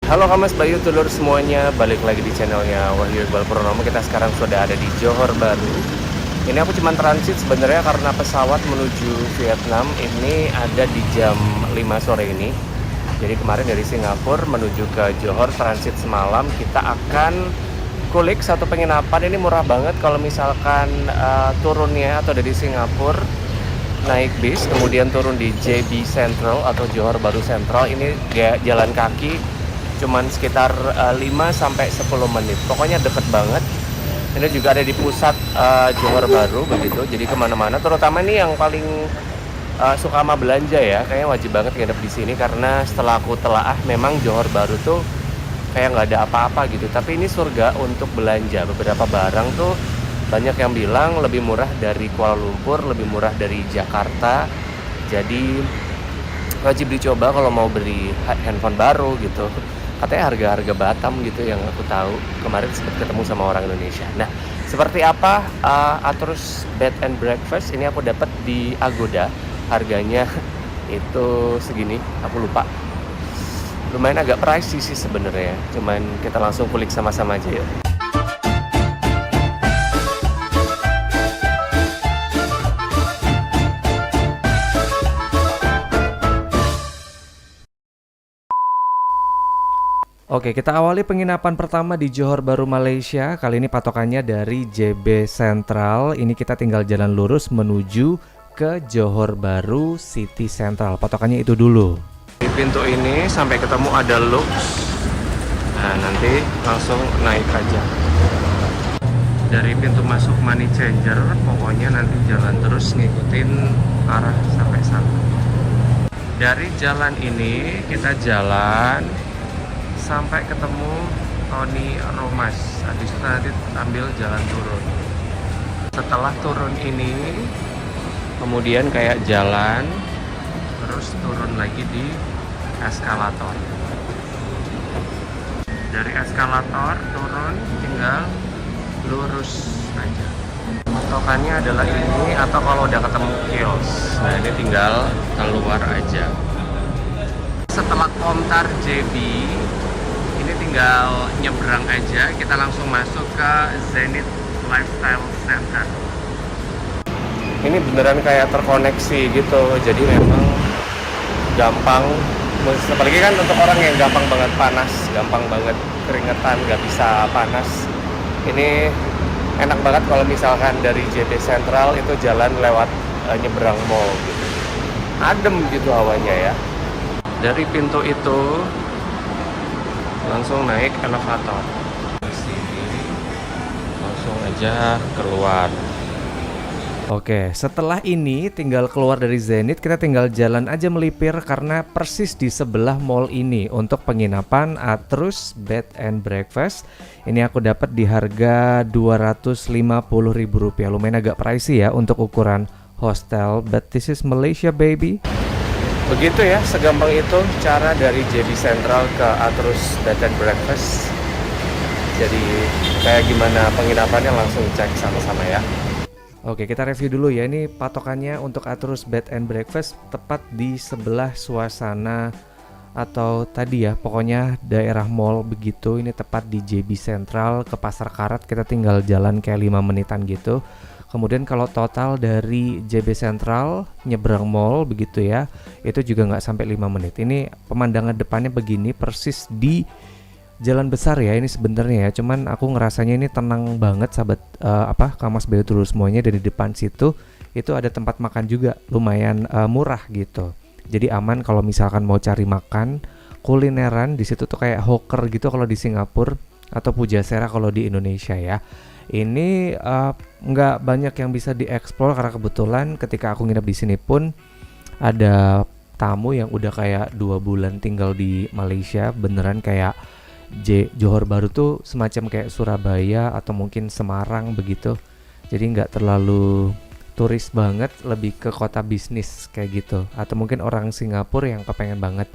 Halo Kamas Bayu, Tulur semuanya, balik lagi di channelnya Wahyu Iqbal Purnomo. Kita sekarang sudah ada di Johor Bahru. Ini aku cuma transit sebenarnya karena pesawat menuju Vietnam ini ada di jam 5 sore ini. Jadi kemarin dari Singapura menuju ke Johor transit semalam. Kita akan kulik satu penginapan. Ini murah banget kalau misalkan turunnya atau dari Singapura naik bis, kemudian turun di JB Central atau Johor Bahru Central. Ini jalan kaki cuman sekitar 5 sampai 10 menit. Pokoknya deket banget. Ini juga ada di pusat Johor Bahru begitu. Jadi kemana-mana, terutama nih yang paling suka sama belanja ya, kayaknya wajib banget nginep di sini karena setelah aku telaah memang Johor Bahru tuh kayak nggak ada apa-apa gitu. Tapi ini surga untuk belanja. Beberapa barang tuh banyak yang bilang lebih murah dari Kuala Lumpur, lebih murah dari Jakarta. Jadi wajib dicoba kalau mau beli handphone baru gitu. Katanya harga-harga Batam gitu yang aku tahu. Kemarin sempat ketemu sama orang Indonesia. Nah, seperti apa Atrus Bed and Breakfast ini aku dapat di Agoda. Harganya itu segini, aku lupa. Lumayan agak pricey sih sebenarnya. Cuman kita langsung kulik sama-sama aja yuk. Oke, kita awali penginapan pertama di Johor Bahru, Malaysia. Kali ini patokannya dari JB Central. Ini kita tinggal jalan lurus menuju ke Johor Bahru City Central. Patokannya itu dulu. Di pintu ini sampai ketemu ada Lux. Nah, nanti langsung naik aja. Dari pintu masuk Money Changer, pokoknya nanti jalan terus ngikutin arah sampai sana. Dari jalan ini kita jalan sampai ketemu Tony Romas. Habis itu nanti ambil jalan turun. Setelah turun ini kemudian kayak jalan terus turun lagi di eskalator. Dari eskalator turun tinggal lurus aja. Patokannya adalah ini atau kalau udah ketemu kios. Nah, ini tinggal keluar aja. Setelah Komtar JB ini tinggal nyebrang aja, kita langsung masuk ke Zenith Lifestyle Center. Ini beneran kayak terkoneksi gitu, jadi memang gampang. Apalagi kan untuk orang yang gampang banget panas, gampang banget keringetan, nggak bisa panas. Ini enak banget kalau misalkan dari JB Central itu jalan lewat nyebrang mall gitu. Adem gitu hawanya ya. Dari pintu itu langsung naik elevator. Di sini langsung aja keluar. Oke, setelah ini tinggal keluar dari Zenith, kita tinggal jalan aja melipir karena persis di sebelah mall ini untuk penginapan Atrus Bed and Breakfast. Ini aku dapat di harga Rp250.000. Lumayan agak pricey ya untuk ukuran hostel, but this is Malaysia baby. Begitu ya, segampang itu cara dari JB Central ke Atrus Bed and Breakfast. Jadi kayak gimana penginapannya langsung cek sama-sama ya. Oke, kita review dulu ya. Ini patokannya untuk Atrus Bed and Breakfast tepat di sebelah suasana atau tadi ya, pokoknya daerah mall begitu. Ini tepat di JB Central. Ke Pasar Karat kita tinggal jalan kayak 5 menitan gitu. Kemudian kalau total dari JB Central nyebrang mall begitu ya, itu juga nggak sampai 5 menit. Ini pemandangan depannya begini persis di jalan besar ya ini sebenarnya ya. Cuman aku ngerasanya ini tenang banget sahabat Kamas Bayu Tulur semuanya. Dan di depan situ itu ada tempat makan juga lumayan murah gitu. Jadi aman kalau misalkan mau cari makan kulineran di situ tuh kayak hawker gitu kalau di Singapura atau Pujasera kalau di Indonesia ya. Ini nggak banyak yang bisa dieksplor karena kebetulan ketika aku nginep di sini pun ada tamu yang udah kayak 2 bulan tinggal di Malaysia. Beneran kayak Johor Bahru tuh semacam kayak Surabaya atau mungkin Semarang begitu. Jadi nggak terlalu turis banget, lebih ke kota bisnis kayak gitu. Atau mungkin orang Singapura yang kepengen banget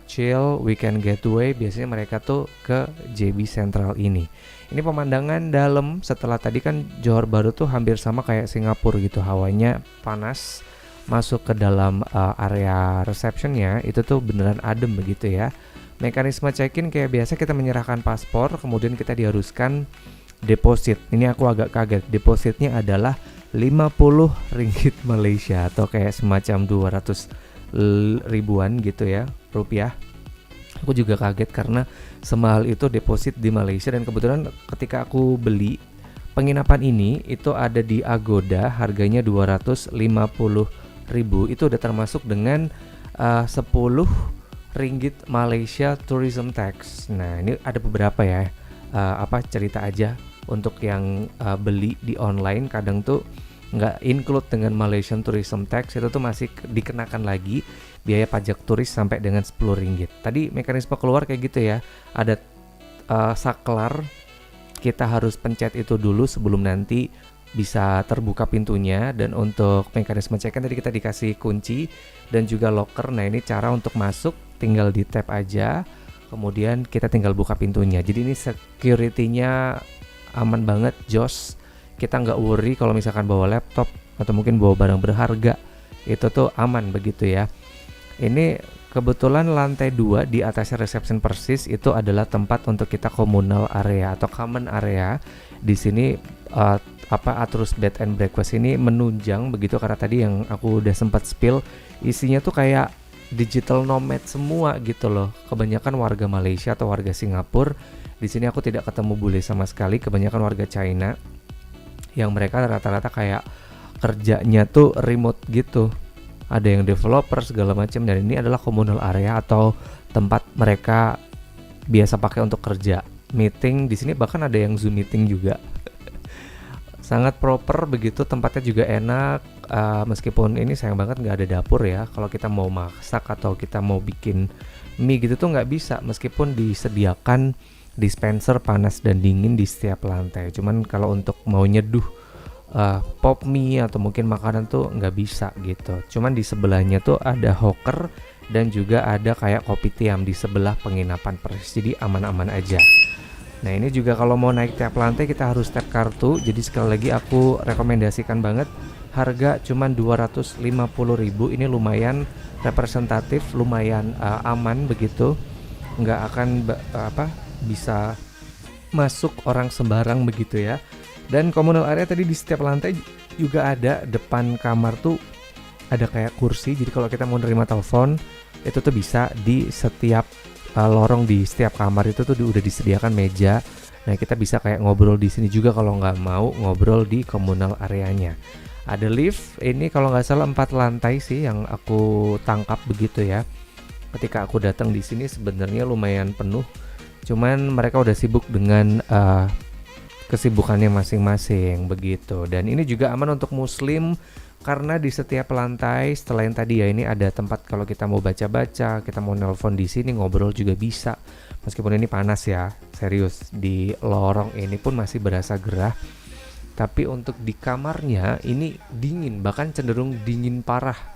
chill, weekend getaway, biasanya mereka tuh ke JB Central ini. Ini pemandangan dalam. Setelah tadi kan Johor Bahru tuh hampir sama kayak Singapura gitu, hawanya panas. Masuk ke dalam area receptionnya itu tuh beneran adem begitu ya. Mekanisme check-in kayak biasa, kita menyerahkan paspor, kemudian kita diharuskan deposit. Ini aku agak kaget, depositnya adalah 50 ringgit Malaysia atau kayak semacam 200 ribuan gitu ya, rupiah. Aku juga kaget karena semahal itu deposit di Malaysia, dan kebetulan ketika aku beli penginapan ini itu ada di Agoda, harganya 250 ribu, itu udah termasuk dengan 10 ringgit Malaysia Tourism Tax. Nah, ini ada beberapa ya cerita aja untuk yang beli di online, kadang tuh nggak include dengan Malaysian Tourism Tax, itu tuh masih dikenakan lagi biaya pajak turis sampai dengan 10 ringgit. Tadi mekanisme keluar kayak gitu ya, ada saklar, kita harus pencet itu dulu sebelum nanti bisa terbuka pintunya. Dan untuk mekanisme check-in tadi kita dikasih kunci dan juga locker. Nah, ini cara untuk masuk, tinggal di tap aja, kemudian kita tinggal buka pintunya. Jadi ini security-nya aman banget, jos. Kita nggak worry kalau misalkan bawa laptop atau mungkin bawa barang berharga, itu tuh aman begitu ya. Ini kebetulan lantai 2 di atasnya reception persis itu adalah tempat untuk kita communal area atau common area. Di sini Atrus Bed and Breakfast ini menunjang begitu, karena tadi yang aku udah sempat spill, isinya tuh kayak digital nomad semua gitu loh. Kebanyakan warga Malaysia atau warga Singapura. Di sini aku tidak ketemu bule sama sekali, kebanyakan warga China yang mereka rata-rata kayak kerjanya tuh remote gitu. Ada yang developer segala macam, dan ini adalah communal area atau tempat mereka biasa pakai untuk kerja, meeting. Di sini bahkan ada yang Zoom meeting juga. Sangat proper begitu, tempatnya juga enak. Meskipun ini sayang banget nggak ada dapur ya. Kalau kita mau masak atau kita mau bikin mie gitu tuh nggak bisa, meskipun disediakan dispenser panas dan dingin di setiap lantai. Cuman kalau untuk mau nyeduh pop mie atau mungkin makanan tuh nggak bisa gitu. Cuman di sebelahnya tuh ada hawker dan juga ada kayak kopi tiam di sebelah penginapan persis, jadi aman-aman aja. Nah, ini juga kalau mau naik tiap lantai kita harus tap kartu. Jadi sekali lagi aku rekomendasikan banget, harga cuman 250 ribu. Ini lumayan representatif, lumayan aman begitu, nggak akan bisa masuk orang sembarang begitu ya. Dan communal area tadi di setiap lantai juga ada, depan kamar tuh ada kayak kursi. Jadi kalau kita mau nerima telepon itu tuh bisa di setiap lorong di setiap kamar itu tuh udah disediakan meja. Nah, kita bisa kayak ngobrol di sini juga kalau nggak mau ngobrol di communal areanya. Ada lift, ini kalau nggak salah 4 lantai sih yang aku tangkap begitu ya. Ketika aku datang di sini sebenarnya lumayan penuh. Cuman mereka udah sibuk dengan kesibukannya masing-masing begitu. Dan ini juga aman untuk muslim karena di setiap lantai setelah yang tadi ya, ini ada tempat kalau kita mau baca-baca, kita mau nelpon di sini, ngobrol juga bisa. Meskipun ini panas ya, serius, di lorong ini pun masih berasa gerah. Tapi untuk di kamarnya ini dingin, bahkan cenderung dingin parah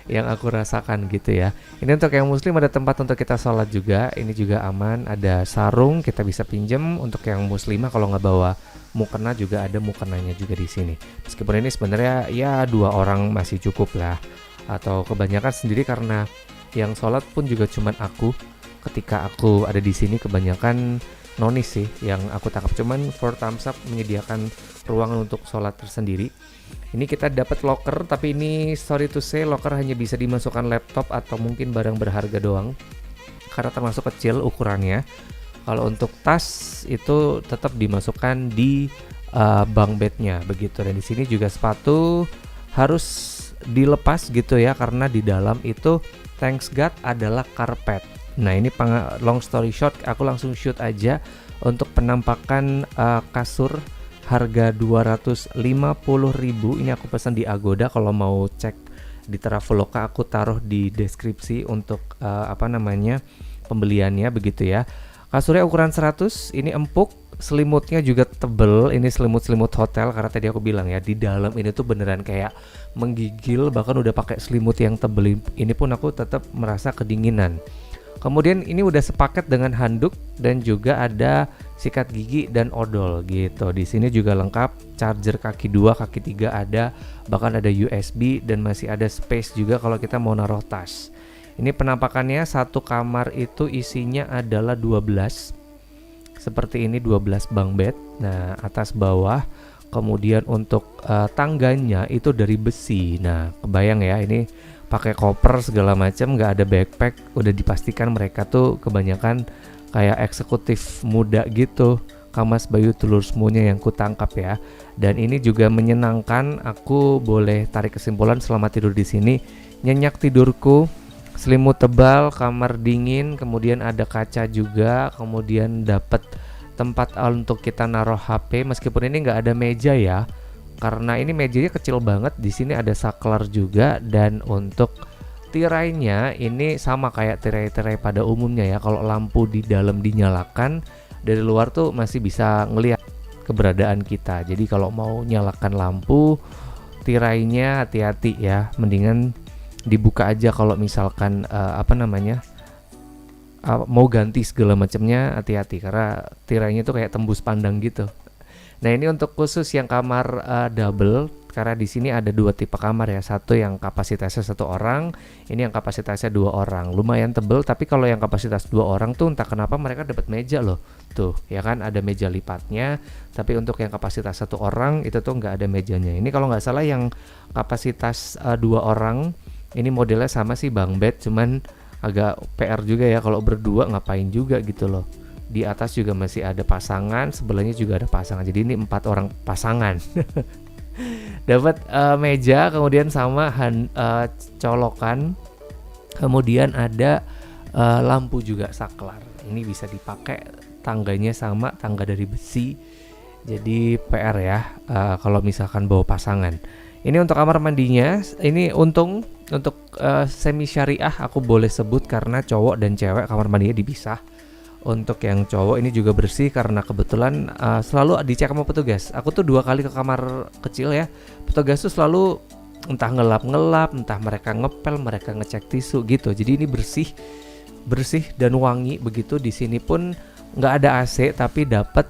yang aku rasakan gitu ya. Ini untuk yang muslim ada tempat untuk kita sholat juga, ini juga aman, ada sarung kita bisa pinjam. Untuk yang muslimah kalau nggak bawa mukena juga ada mukenanya juga di sini. Meskipun ini sebenarnya ya 2 orang masih cukup lah, atau kebanyakan sendiri karena yang sholat pun juga cuman aku. Ketika aku ada di sini kebanyakan nonis sih yang aku tangkap, cuman for Thumbs Up menyediakan ruangan untuk sholat tersendiri. Ini kita dapat locker, tapi ini sorry to say locker hanya bisa dimasukkan laptop atau mungkin barang berharga doang karena termasuk kecil ukurannya. Kalau untuk tas itu tetap dimasukkan di bunk bednya begitu. Dan di sini juga sepatu harus dilepas gitu ya, karena di dalam itu thanks God adalah karpet. Nah, ini long story short, aku langsung shoot aja untuk penampakan kasur harga 250 ribu. Ini aku pesan di Agoda. Kalau mau cek di Traveloka aku taruh di deskripsi untuk pembeliannya begitu ya. Kasurnya ukuran 100, ini empuk, selimutnya juga tebel. Ini selimut-selimut hotel karena tadi aku bilang ya, di dalam ini tuh beneran kayak menggigil. Bahkan udah pakai selimut yang tebel ini pun aku tetap merasa kedinginan. Kemudian ini udah sepaket dengan handuk dan juga ada sikat gigi dan odol gitu. Di sini juga lengkap, charger kaki 2, kaki 3 ada, bahkan ada USB dan masih ada space juga kalau kita mau naruh tas. Ini penampakannya, satu kamar itu isinya adalah 12. Seperti ini, 12 bunk bed. Nah, atas bawah. Kemudian untuk tangganya itu dari besi. Nah, kebayang ya, ini pakai koper segala macam, nggak ada backpack. Udah dipastikan mereka tuh kebanyakan kayak eksekutif muda gitu. Kamas Bayu Telur semuanya yang kutangkap ya. Dan ini juga menyenangkan. Aku boleh tarik kesimpulan selama tidur di sini, nyenyak tidurku. Selimut tebal, kamar dingin, kemudian ada kaca juga, kemudian dapat tempat untuk kita naruh HP. Meskipun ini nggak ada meja ya, karena ini mejanya kecil banget. Di sini ada saklar juga, dan untuk tirainya ini sama kayak tirai-tirai pada umumnya ya. Kalau lampu di dalam dinyalakan, dari luar tuh masih bisa ngelihat keberadaan kita. Jadi kalau mau nyalakan lampu, tirainya hati-hati ya, mendingan dibuka aja kalau misalkan mau ganti segala macamnya, hati-hati karena tirainya tuh kayak tembus pandang gitu. Nah, ini untuk khusus yang kamar double, karena di sini ada 2 tipe kamar ya. Satu yang kapasitasnya 1 orang, ini yang kapasitasnya 2 orang. Lumayan tebel, tapi kalau yang kapasitas 2 orang tuh entah kenapa mereka dapat meja loh. Tuh, ya kan ada meja lipatnya, tapi untuk yang kapasitas 1 orang itu tuh nggak ada mejanya. Ini kalau nggak salah yang kapasitas 2 orang, ini modelnya sama sih bunk bed, cuman agak PR juga ya kalau berdua ngapain juga gitu loh. Di atas juga masih ada pasangan, sebelahnya juga ada pasangan. Jadi ini 4 orang pasangan. Dapat meja, kemudian sama colokan, kemudian ada lampu juga saklar. Ini bisa dipakai, tangganya sama tangga dari besi. Jadi PR ya kalau misalkan bawa pasangan. Ini untuk kamar mandinya, ini untung untuk semi syariah aku boleh sebut karena cowok dan cewek kamar mandinya dipisah. Untuk yang cowok ini juga bersih karena kebetulan selalu dicek sama petugas. Aku tuh 2 kali ke kamar kecil ya. Petugas tuh selalu entah ngelap-ngelap, entah mereka ngepel, mereka ngecek tisu gitu. Jadi ini bersih dan wangi begitu. Di sini pun nggak ada AC tapi dapat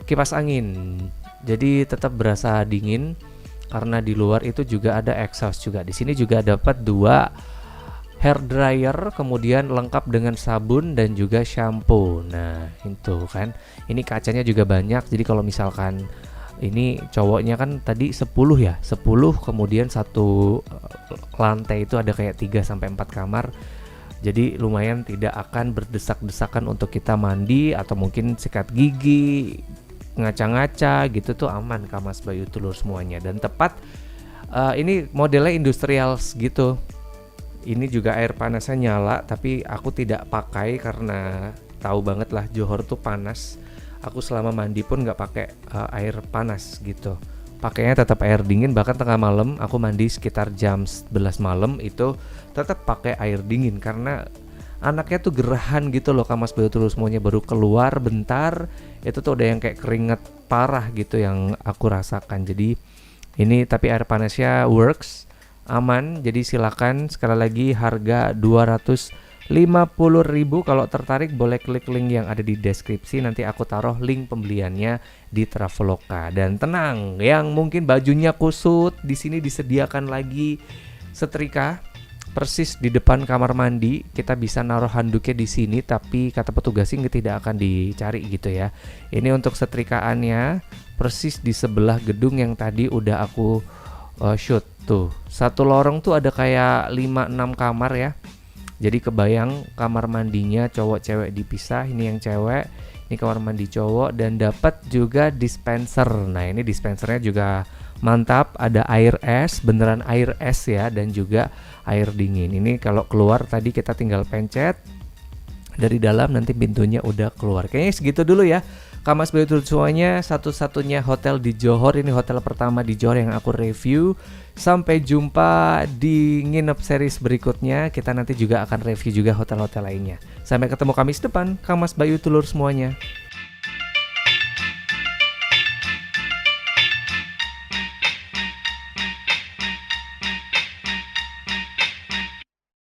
kipas angin. Jadi tetap berasa dingin. Karena di luar itu juga ada exhaust juga. Di sini juga dapat 2 hair dryer, kemudian lengkap dengan sabun dan juga shampoo. Nah, itu kan. Ini kacanya juga banyak. Jadi kalau misalkan ini cowoknya kan tadi 10 ya. 10 kemudian satu lantai itu ada kayak 3 sampai 4 kamar. Jadi lumayan tidak akan berdesak-desakan untuk kita mandi atau mungkin sikat gigi, ngaca-ngaca gitu tuh aman. Kamas Bayu Telur semuanya, dan tepat ini modelnya industrial gitu. Ini juga air panasnya nyala, tapi aku tidak pakai karena tahu banget lah Johor tuh panas. Aku selama mandi pun nggak pakai air panas gitu, pakainya tetap air dingin. Bahkan tengah malam aku mandi sekitar jam 11 malam itu tetap pakai air dingin karena anaknya tuh gerahan gitu loh. Kamas Bayu Telur semuanya baru keluar bentar itu tuh udah yang kayak keringet parah gitu yang aku rasakan. Jadi ini tapi air panasnya works, aman. Jadi silakan, sekali lagi harga 250.000. Kalau tertarik boleh klik link yang ada di deskripsi, nanti aku taruh link pembeliannya di Traveloka. Dan tenang, yang mungkin bajunya kusut, di sini disediakan lagi setrika persis di depan kamar mandi. Kita bisa naruh handuknya di sini, tapi kata petugas ini tidak akan dicari gitu ya. Ini untuk setrikaannya persis di sebelah gedung yang tadi udah aku shoot tuh. Satu lorong tuh ada kayak 5-6 kamar ya. Jadi kebayang kamar mandinya cowok cewek dipisah. Ini yang cewek, ini kamar mandi cowok, dan dapat juga dispenser. Nah, ini dispensernya juga mantap, ada air es, beneran air es ya, dan juga air dingin. Ini kalau keluar tadi kita tinggal pencet dari dalam, nanti pintunya udah keluar. Kayaknya segitu dulu ya. Kamas Bayu Telur semuanya, satu-satunya hotel di Johor. Ini hotel pertama di Johor yang aku review. Sampai jumpa di nginep series berikutnya. Kita nanti juga akan review juga hotel-hotel lainnya. Sampai ketemu Kamis depan. Kamas Bayu Telur semuanya.